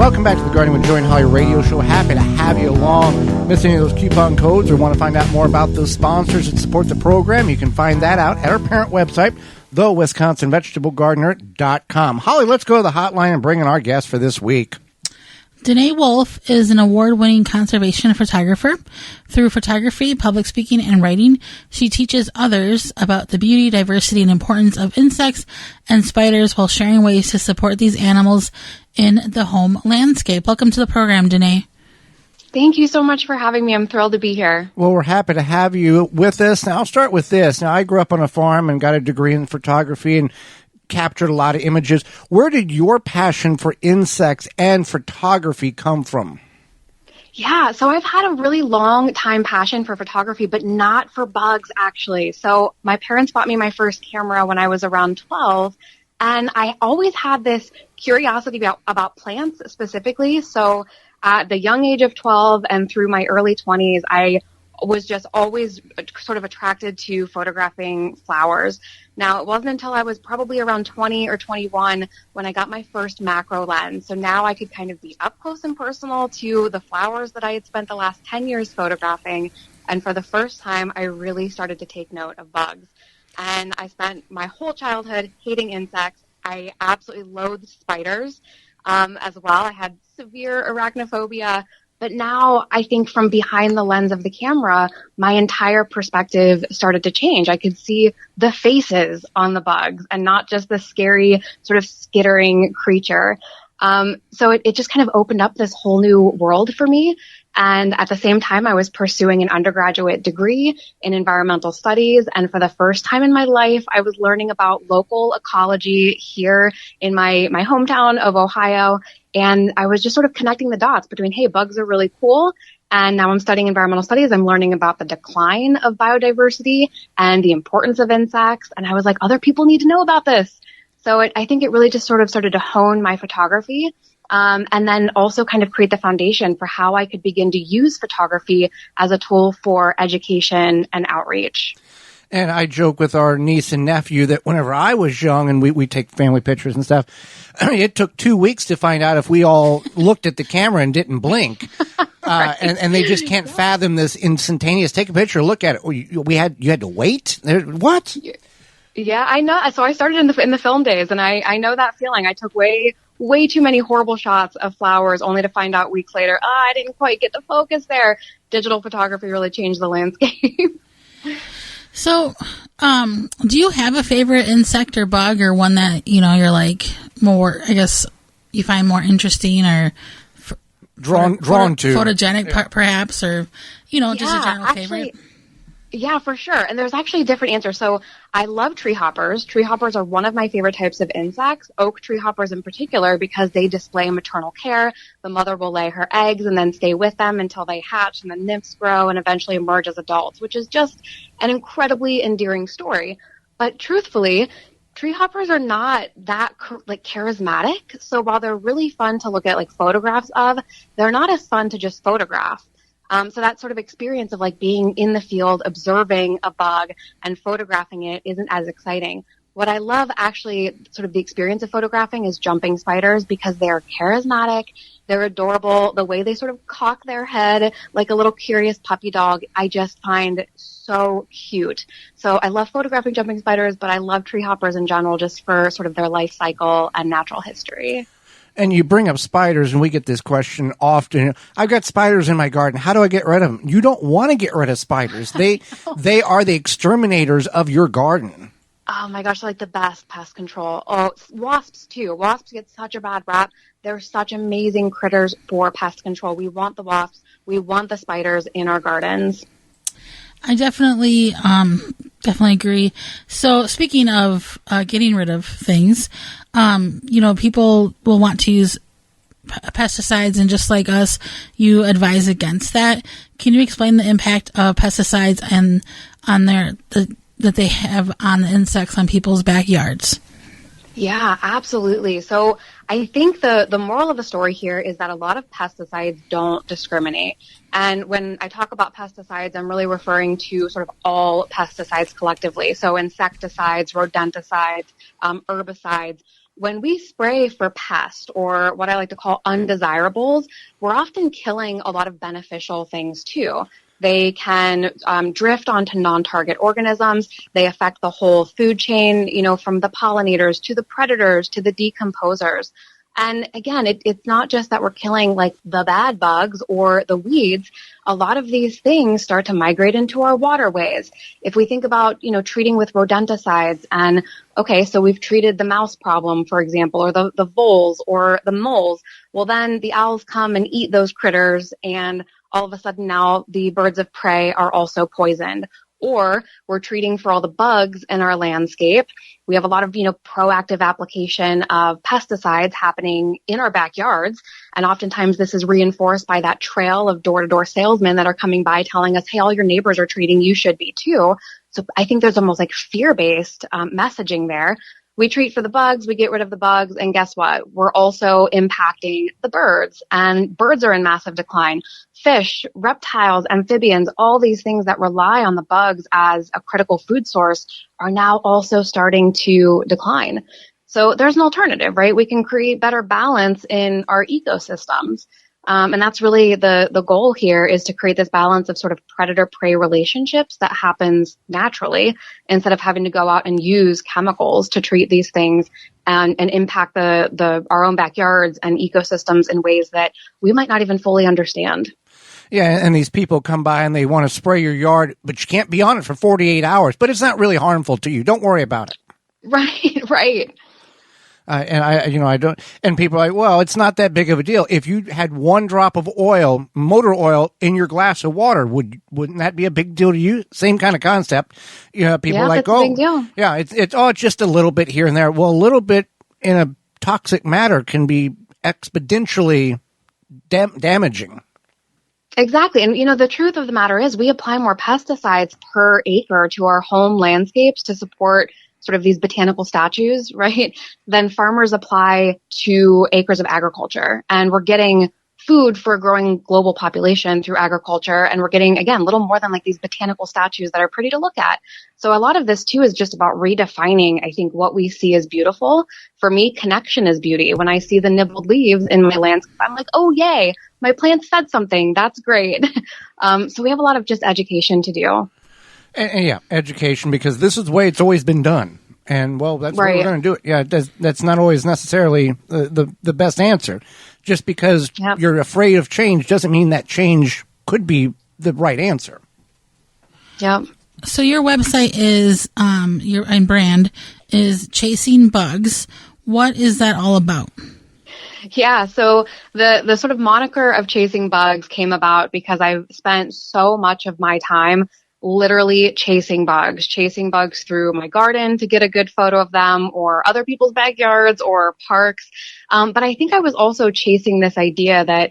Welcome back to the Gardening with Joy and Holly radio show. Happy to have you along. Miss any of those coupon codes or want to find out more about those sponsors that support the program, you can find that out at our parent website, thewisconsinvegetablegardener.com. Holly, let's go to the hotline and bring in our guest for this week. Danae Wolfe is an award-winning conservation photographer. Through photography, public speaking, and writing, she teaches others about the beauty, diversity, and importance of insects and spiders while sharing ways to support these animals in the home landscape. Welcome to the program, Danae. Thank you so much for having me. I'm thrilled to be here. Well, we're happy to have you with us. Now, I'll start with this. Now, I grew up on a farm and got a degree in photography and captured a lot of images. Where did your passion for insects and photography come from? Yeah, so I've had a really long time passion for photography, but not for bugs, actually. So my parents bought me my first camera when I was around 12, and I always had this curiosity about plants specifically. So at the young age of 12 and through my early 20s, I was just always sort of attracted to photographing flowers. Now, it wasn't until I was probably around 20 or 21 when I got my first macro lens. So now I could kind of be up close and personal to the flowers that I had spent the last 10 years photographing. And for the first time, I really started to take note of bugs. And I spent my whole childhood hating insects. I absolutely loathed spiders as well. I had severe arachnophobia. But now I think from behind the lens of the camera, my entire perspective started to change. I could see the faces on the bugs and not just the scary sort of skittering creature. So it just kind of opened up this whole new world for me. And at the same time, I was pursuing an undergraduate degree in environmental studies. And for the first time in my life, I was learning about local ecology here in my hometown of Ohio. And I was just sort of connecting the dots between, hey, bugs are really cool. And now I'm studying environmental studies. I'm learning about the decline of biodiversity and the importance of insects. And I was like, other people need to know about this. So I think it really just sort of started to hone my photography. And then also kind of create the foundation for how I could begin to use photography as a tool for education and outreach. And I joke with our niece and nephew that whenever I was young and we take family pictures and stuff, it took 2 weeks to find out if we all looked at the camera and didn't blink. Right. And they just can't fathom this instantaneous, take a picture, look at it. You had to wait? What? Yeah, I know. So I started in the film days, and I know that feeling. I took way too many horrible shots of flowers only to find out weeks later, I didn't quite get the focus there. Digital photography really changed the landscape. So, do you have a favorite insect or bug, or one that, you're like more, I guess, you find more interesting or drawn to photogenic, perhaps, or, just a general favorite? Yeah, for sure. And there's actually different answers. So I love tree hoppers. Tree hoppers are one of my favorite types of insects, oak tree hoppers in particular, because they display maternal care. The mother will lay her eggs and then stay with them until they hatch, and the nymphs grow and eventually emerge as adults, which is just an incredibly endearing story. But truthfully, tree hoppers are not that charismatic. So while they're really fun to look at photographs of, they're not as fun to just photograph. So that sort of experience of being in the field, observing a bug and photographing it isn't as exciting. What I love actually sort of the experience of photographing is jumping spiders, because they're charismatic, they're adorable. The way they sort of cock their head like a little curious puppy dog, I just find so cute. So I love photographing jumping spiders, but I love tree hoppers in general just for sort of their life cycle and natural history. And you bring up spiders, and we get this question often. I've got spiders in my garden. How do I get rid of them? You don't want to get rid of spiders. They are the exterminators of your garden. Oh my gosh, they're like the best pest control. Oh, wasps too. Wasps get such a bad rap. They're such amazing critters for pest control. We want the wasps. We want the spiders in our gardens. I definitely agree. So speaking of getting rid of things, people will want to use pesticides, and just like us, you advise against that. Can you explain the impact of pesticides and on that they have on the insects on people's backyards? Yeah, absolutely. So I think the moral of the story here is that a lot of pesticides don't discriminate. And when I talk about pesticides, I'm really referring to sort of all pesticides collectively. So insecticides, rodenticides, herbicides. When we spray for pest or what I like to call undesirables, we're often killing a lot of beneficial things too. They can drift onto non-target organisms. They affect the whole food chain, from the pollinators to the predators to the decomposers. And again, it's not just that we're killing like the bad bugs or the weeds. A lot of these things start to migrate into our waterways. If we think about, treating with rodenticides and, okay, so we've treated the mouse problem, for example, or the voles or the moles. Well, then the owls come and eat those critters, and all of a sudden now the birds of prey are also poisoned. Or we're treating for all the bugs in our landscape. We have a lot of, proactive application of pesticides happening in our backyards. And oftentimes this is reinforced by that trail of door-to-door salesmen that are coming by telling us, hey, all your neighbors are treating, you should be too. So I think there's almost like fear-based messaging there. We treat for the bugs, we get rid of the bugs, and guess what? We're also impacting the birds, and birds are in massive decline. Fish, reptiles, amphibians, all these things that rely on the bugs as a critical food source are now also starting to decline. So there's an alternative, right? We can create better balance in our ecosystems. And that's really the goal here, is to create this balance of sort of predator-prey relationships that happens naturally instead of having to go out and use chemicals to treat these things and impact our own backyards and ecosystems in ways that we might not even fully understand. Yeah, and these people come by and they want to spray your yard, but you can't be on it for 48 hours. But it's not really harmful to you. Don't worry about it. Right, right. And I don't, and people are like, well, it's not that big of a deal. If you had one drop of oil, motor oil, in your glass of water, wouldn't that be a big deal to you? Same kind of concept. People are like, oh, big deal. Yeah, it's just a little bit here and there. Well, a little bit in a toxic matter can be exponentially damaging. Exactly. And, the truth of the matter is we apply more pesticides per acre to our home landscapes to support sort of these botanical statues, right, than farmers apply to acres of agriculture. And we're getting food for a growing global population through agriculture. And we're getting, again, little more than like these botanical statues that are pretty to look at. So a lot of this too is just about redefining, I think, what we see as beautiful. For me, connection is beauty. When I see the nibbled leaves in my landscape, I'm like, oh, yay, my plant said something. That's great. So we have a lot of just education to do. And yeah, education, because this is the way it's always been done. And, well, that's right. What we're going to do it. Yeah, that's not always necessarily the best answer. Just because you're afraid of change doesn't mean that change could be the right answer. Yep. So your website is, your brand is Chasing Bugs. What is that all about? Yeah, so the sort of moniker of Chasing Bugs came about because I've spent so much of my time literally chasing bugs through my garden to get a good photo of them, or other people's backyards or parks. But I think I was also chasing this idea that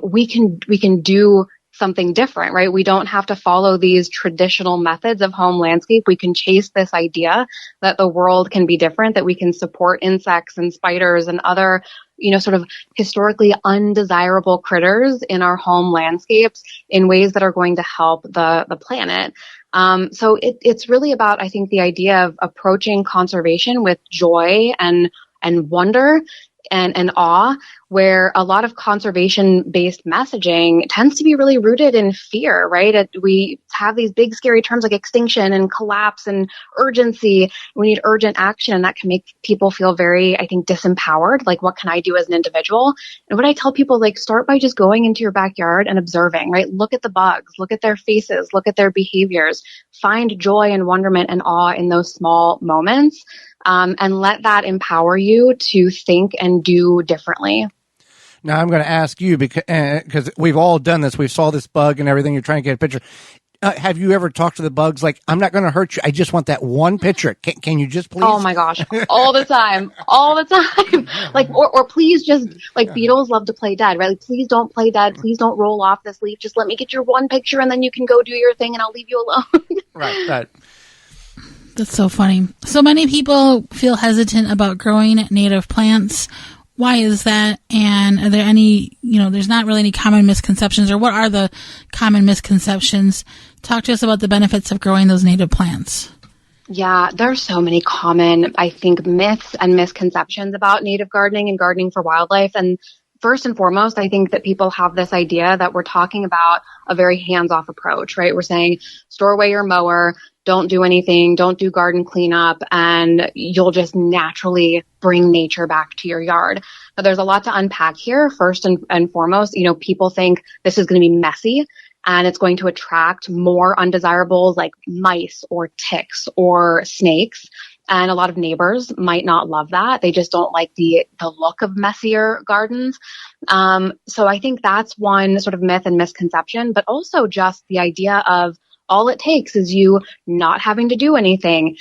we can do something different, right? We don't have to follow these traditional methods of home landscape. We can chase this idea that the world can be different, that we can support insects and spiders and other, sort of historically undesirable critters in our home landscapes in ways that are going to help the planet. So it's really about, I think, the idea of approaching conservation with joy and wonder and awe, where a lot of conservation-based messaging tends to be really rooted in fear, right? We have these big scary terms like extinction and collapse and urgency. We need urgent action, and that can make people feel very, I think, disempowered. Like, what can I do as an individual? And what I tell people, like, start by just going into your backyard and observing, right? Look at the bugs, look at their faces, look at their behaviors, find joy and wonderment and awe in those small moments. And let that empower you to think and do differently. Now, I'm going to ask you, because we've all done this. We saw this bug and everything. You're trying to get a picture. Have you ever talked to the bugs like, I'm not going to hurt you. I just want that one picture. Can you just please? Oh, my gosh. All the time. Like, or please just, like, beetles love to play dead, right? Like, please don't play dead. Please don't roll off this leaf. Just let me get your one picture, and then you can go do your thing, and I'll leave you alone. Right. That's so funny. So many people feel hesitant about growing native plants. Why is that? And are there any, there's not really any common misconceptions, or what are the common misconceptions? Talk to us about the benefits of growing those native plants. Yeah, there's so many common, I think, myths and misconceptions about native gardening and gardening for wildlife. And first and foremost, I think that people have this idea that we're talking about a very hands-off approach, right? We're saying store away your mower, don't do anything, don't do garden cleanup, and you'll just naturally bring nature back to your yard. But there's a lot to unpack here. First and foremost, people think this is going to be messy and it's going to attract more undesirables like mice or ticks or snakes. And a lot of neighbors might not love that. They just don't like the look of messier gardens. So I think that's one sort of myth and misconception, but also just the idea of all it takes is you not having to do anything.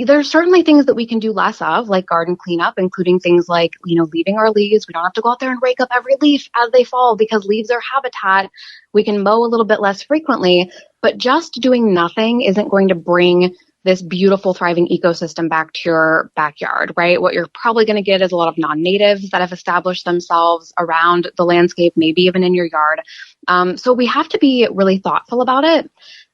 There's certainly things that we can do less of, like garden cleanup, including things like, leaving our leaves. We don't have to go out there and rake up every leaf as they fall because leaves are habitat. We can mow a little bit less frequently, but just doing nothing isn't going to bring this beautiful, thriving ecosystem back to your backyard, right? What you're probably going to get is a lot of non-natives that have established themselves around the landscape, maybe even in your yard. So we have to be really thoughtful about it.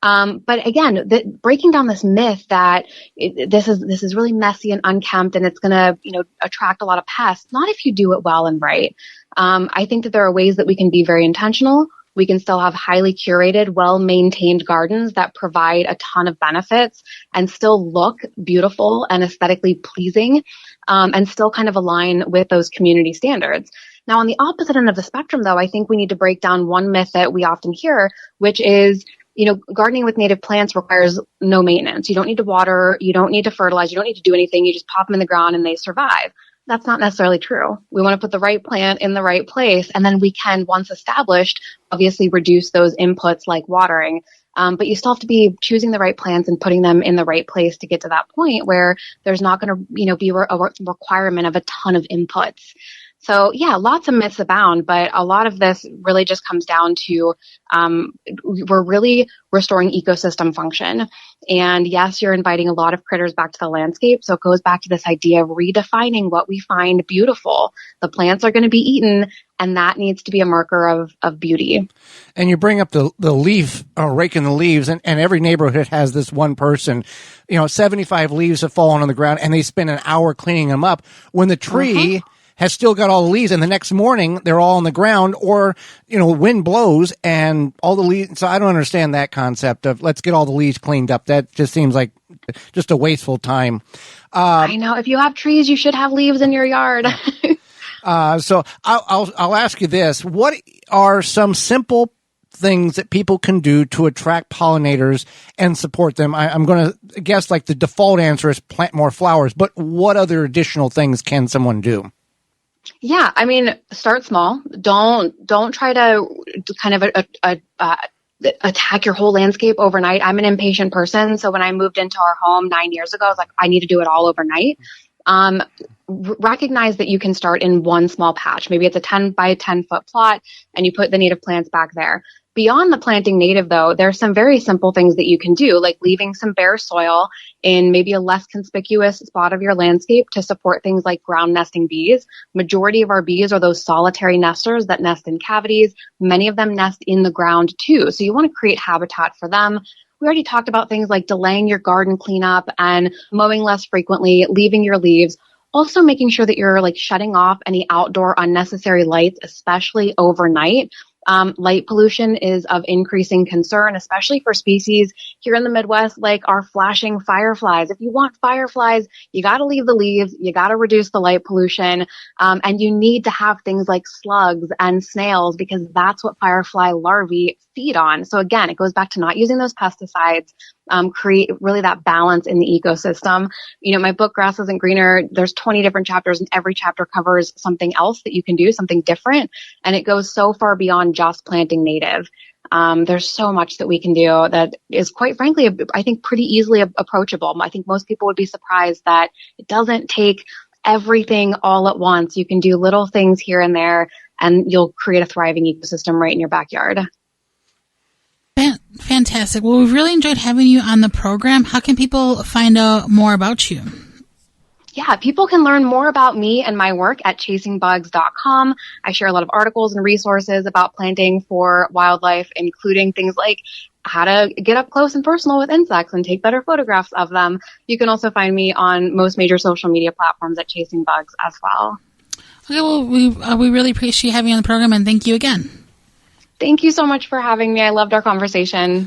But again, breaking down this myth that this is really messy and unkempt and it's going to, attract a lot of pests, not if you do it well and right. I think that there are ways that we can be very intentional. We can still have highly curated, well-maintained gardens that provide a ton of benefits and still look beautiful and aesthetically pleasing, and still kind of align with those community standards. Now, on the opposite end of the spectrum, though, I think we need to break down one myth that we often hear, which is, gardening with native plants requires no maintenance. You don't need to water, you don't need to fertilize, you don't need to do anything. You just pop them in the ground and they survive. That's not necessarily true. We want to put the right plant in the right place, and then we can, once established, obviously reduce those inputs like watering. But you still have to be choosing the right plants and putting them in the right place to get to that point where there's not going to, be a requirement of a ton of inputs. So yeah, lots of myths abound, but a lot of this really just comes down to we're really restoring ecosystem function. And yes, you're inviting a lot of critters back to the landscape. So it goes back to this idea of redefining what we find beautiful. The plants are going to be eaten, and that needs to be a marker of beauty. And you bring up the leaf, raking the leaves, and every neighborhood has this one person. 75 leaves have fallen on the ground, and they spend an hour cleaning them up. When the tree has still got all the leaves, and the next morning they're all on the ground, or, wind blows and all the leaves. So I don't understand that concept of let's get all the leaves cleaned up. That just seems like just a wasteful time. I know. If you have trees, you should have leaves in your yard. So I'll ask you this. What are some simple things that people can do to attract pollinators and support them? I'm going to guess like the default answer is plant more flowers, but what other additional things can someone do? Yeah, I mean, start small. Don't try to kind of attack your whole landscape overnight. I'm an impatient person, so when I moved into our home 9 years ago, I was like, I need to do it all overnight. Recognize that you can start in one small patch. Maybe it's a 10 by 10 foot plot, and you put the native plants back there. Beyond the planting native, though, there's some very simple things that you can do, like leaving some bare soil in maybe a less conspicuous spot of your landscape to support things like ground nesting bees. Majority of our bees are those solitary nesters that nest in cavities. Many of them nest in the ground too. So you want to create habitat for them. We already talked about things like delaying your garden cleanup and mowing less frequently, leaving your leaves. Also making sure that you're like shutting off any outdoor unnecessary lights, especially overnight. Light pollution is of increasing concern, especially for species here in the Midwest, like our flashing fireflies. If you want fireflies, you got to leave the leaves, you got to reduce the light pollution, and you need to have things like slugs and snails because that's what firefly larvae feed on. So again, it goes back to not using those pesticides, create really that balance in the ecosystem. My book, Grass Isn't Greener, there's 20 different chapters and every chapter covers something else that you can do, something different. And it goes so far beyond just planting native. There's so much that we can do that is quite frankly, I think pretty easily approachable. I think most people would be surprised that it doesn't take everything all at once. You can do little things here and there and you'll create a thriving ecosystem right in your backyard. Fantastic. Well, we've really enjoyed having you on the program. How can people find out more about you? Yeah, people can learn more about me and my work at chasingbugs.com. I share a lot of articles and resources about planting for wildlife, including things like how to get up close and personal with insects and take better photographs of them. You can also find me on most major social media platforms at Chasing Bugs as well. Okay, well, we really appreciate having you on the program, and thank you again. Thank you so much for having me. I loved our conversation.